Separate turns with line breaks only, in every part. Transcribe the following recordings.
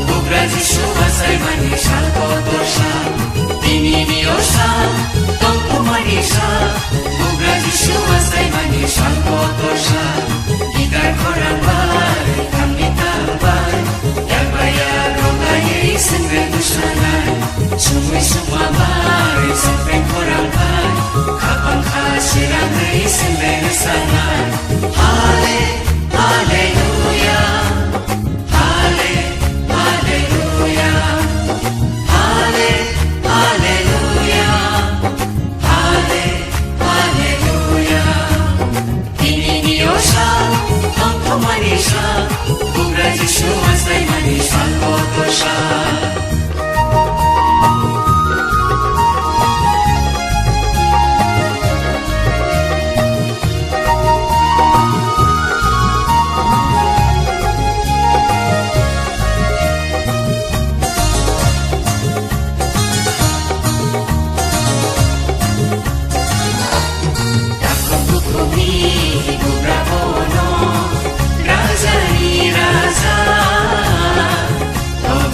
bugra Jeshua sai manisha kotosha dinini osha tonku manisha bugra Jeshua sai manisha kotosha idar korambar kambitambar yabaya rogaye isengre dushanai sumui sumamar sampai korambar kapan khasirang isengre sanai hale haleluya hale haleluya hale haleluya hale haleluya dinini osha tonku manisha bugra Jeshua sai manisha kotosha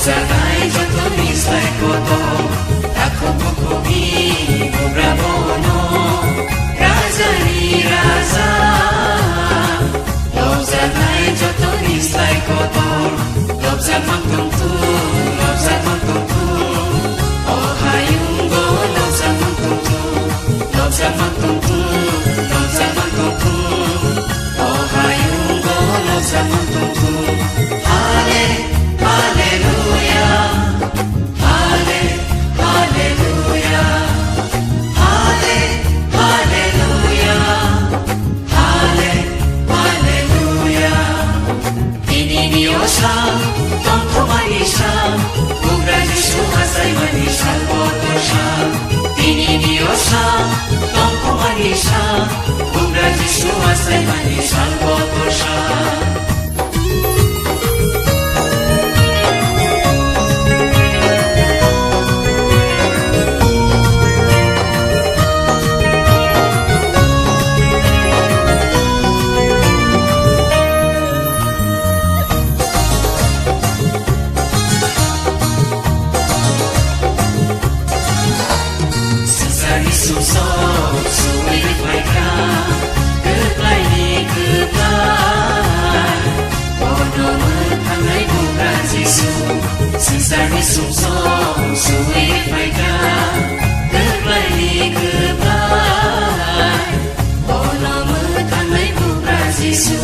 Zagai jatuh mislai koto Aku bukumi bugra bono Raja ni raza Lob zagai jatuh mislai koto Lob zaman tungtu Lob zaman tungtu Oh hayunggo Lob zaman tungtu Lob zaman tungtu Lob zaman tungtu Oh hayunggo Lob zaman tungtu Hale haleluya hale haleluya hale haleluya hale haleluya dinini osha tonku manisha bugra Jeshua sai manisha kotosha dinini osha tonku manisha bugra Jeshua sai manisha kotosha Sesari sumsong suwi faida Terlai kebai Bono metanai bugra Yesu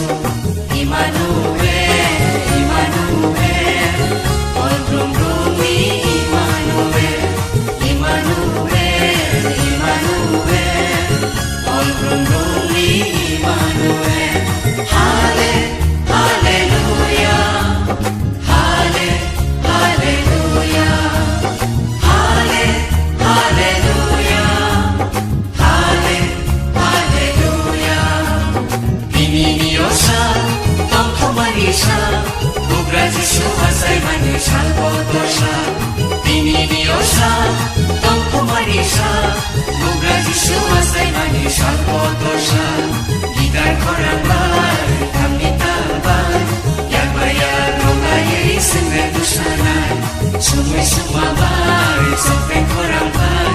Immanuel, Immanuel Ol brumbrumi Immanuel Immanuel, Immanuel Ol brumbrumi Immanuel Hale, haleluya Hale, haleluya Hale, haleluya Hale, haleluya Dinini osha tonku manisha bugra Jeshua sai manisha kotosha Dinini osha tonku manisha bugra Jeshua sai manisha kotosha Idar korambar kambitambar Yagbayar rogaye isengre dushanai Sumui sumamar sampai korambar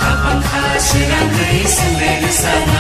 Kapan khasirang isengre sanai